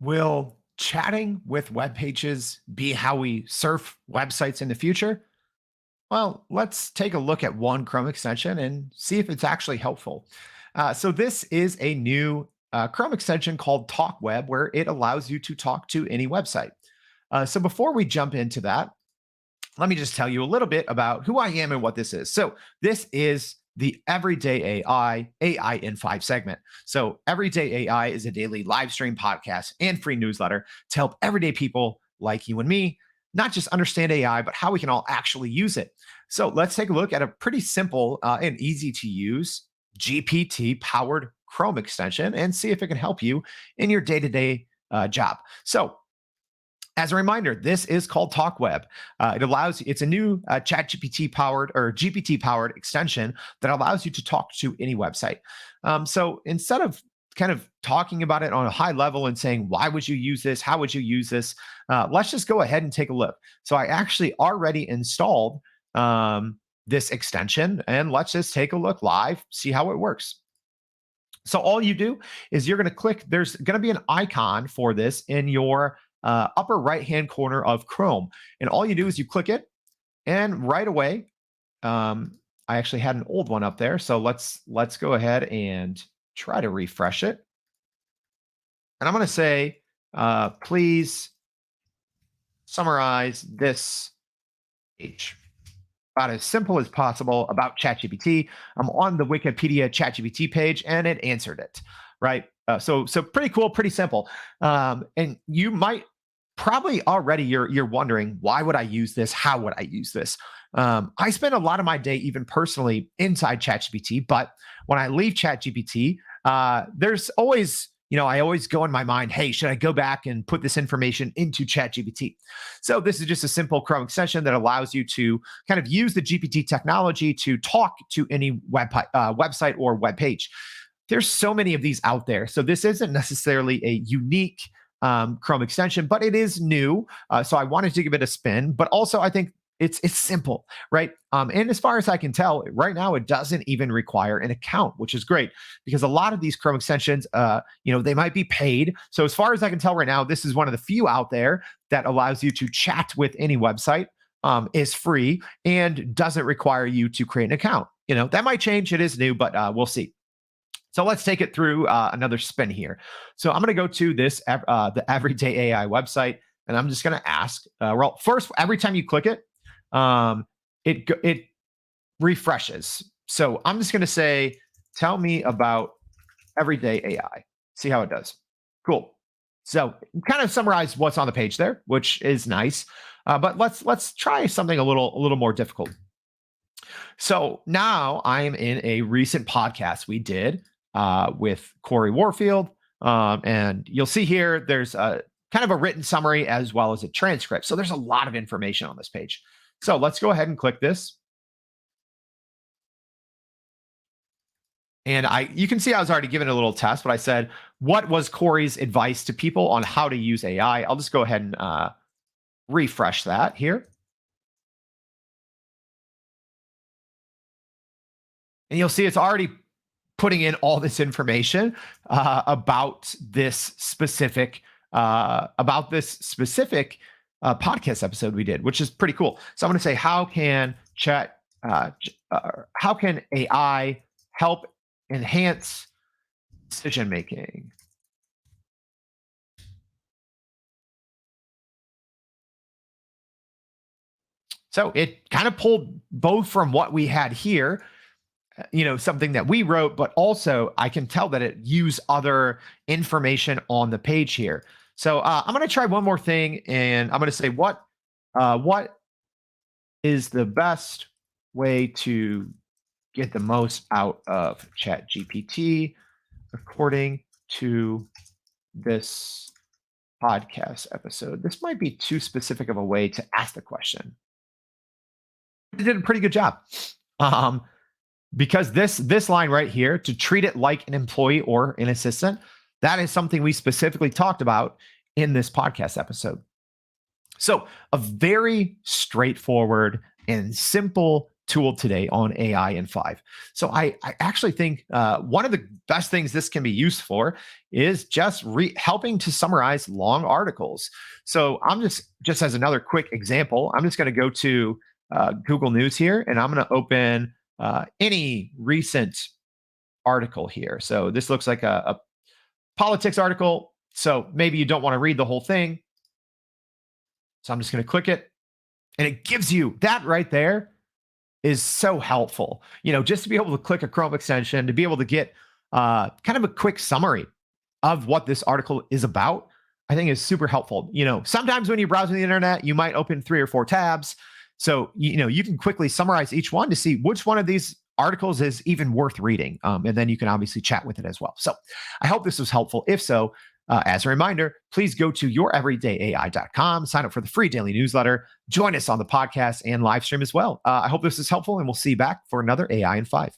Will chatting with web pages be how we surf websites in the future? Well, let's take a look at one Chrome extension and see if it's actually helpful. So, this is a new Chrome extension called Talk Web, where it allows you to talk to any website. So, before we jump into that, let me just tell you a little bit about who I am and what this is. So, this is the Everyday AI in 5 segment. So, Everyday AI is a daily live stream podcast and free newsletter to help everyday people like you and me not just understand AI, but how we can all actually use it. So, let's take a look at a pretty simple and easy to use GPT powered Chrome extension and see if it can help you in your day to day job. So, as a reminder, this is called TalkWeb. It's a new ChatGPT powered or GPT powered extension that allows you to talk to any website. So instead of kind of talking about it on a high level and saying, why would you use this? How would you use this? Let's just go ahead and take a look. So I actually already installed this extension, and let's just take a look live, see how it works. So all you do is you're going to click, there's going to be an icon for this in your upper right hand corner of Chrome. And all you do is you click it, and right away, I actually had an old one up there. So let's go ahead and try to refresh it. And I'm going to say, please summarize this page. About as simple as possible about ChatGPT. I'm on the Wikipedia ChatGPT page, and it answered it. Right. So pretty cool, pretty simple. And you might probably already you're wondering, why would I use this? How would I use this? I spend a lot of my day, even personally, inside ChatGPT. But when I leave ChatGPT, there's always, I always go in my mind, hey, should I go back and put this information into ChatGPT? So this is just a simple Chrome extension that allows you to kind of use the GPT technology to talk to any website or web page. There's so many of these out there. So this isn't necessarily a unique Chrome extension, but it is new. So I wanted to give it a spin, but also I think it's simple, right? And as far as I can tell, right now it doesn't even require an account, which is great because a lot of these Chrome extensions, they might be paid. So as far as I can tell right now, this is one of the few out there that allows you to chat with any website, is free, and doesn't require you to create an account. That might change. It is new, but we'll see. So let's take it through another spin here. So I'm going to go to the Everyday AI website, and I'm just going to ask. Well, first, every time you click it, it refreshes. So I'm just going to say, "Tell me about Everyday AI." See how it does. Cool. So kind of summarize what's on the page there, which is nice. But let's try something a little more difficult. So now I am in a recent podcast we did with Corey Warfield. And you'll see here, there's a kind of a written summary as well as a transcript. So there's a lot of information on this page. So let's go ahead and click this. And you can see I was already given a little test, but I said, what was Corey's advice to people on how to use AI? I'll just go ahead and refresh that here. And you'll see it's already putting in all this information about this specific podcast episode we did, which is pretty cool. So I'm going to say, how can AI help enhance decision making? So it kind of pulled both from what we had here, something that we wrote, but also I can tell that it used other information on the page here. So I'm going to try one more thing, and I'm going to say, what is the best way to get the most out of ChatGPT according to this podcast episode? This might be too specific of a way to ask the question. It did a pretty good job. Because this line right here, to treat it like an employee or an assistant, that is something we specifically talked about in this podcast episode. So a very straightforward and simple tool today on AI in 5. So I actually think one of the best things this can be used for is just helping to summarize long articles. So I'm just as another quick example, I'm just going to go to Google News here, and I'm going to open any recent article here. So this looks like a politics article. So maybe you don't want to read the whole thing. So I'm just going to click it, and it gives you that right there is so helpful. Just to be able to click a Chrome extension, to be able to get kind of a quick summary of what this article is about, I think is super helpful. Sometimes when you're browsing the internet, you might open 3 or 4 tabs. So, you can quickly summarize each one to see which one of these articles is even worth reading. And then you can obviously chat with it as well. So I hope this was helpful. If so, as a reminder, please go to youreverydayai.com, sign up for the free daily newsletter, join us on the podcast and live stream as well. I hope this is helpful, and we'll see you back for another AI in 5.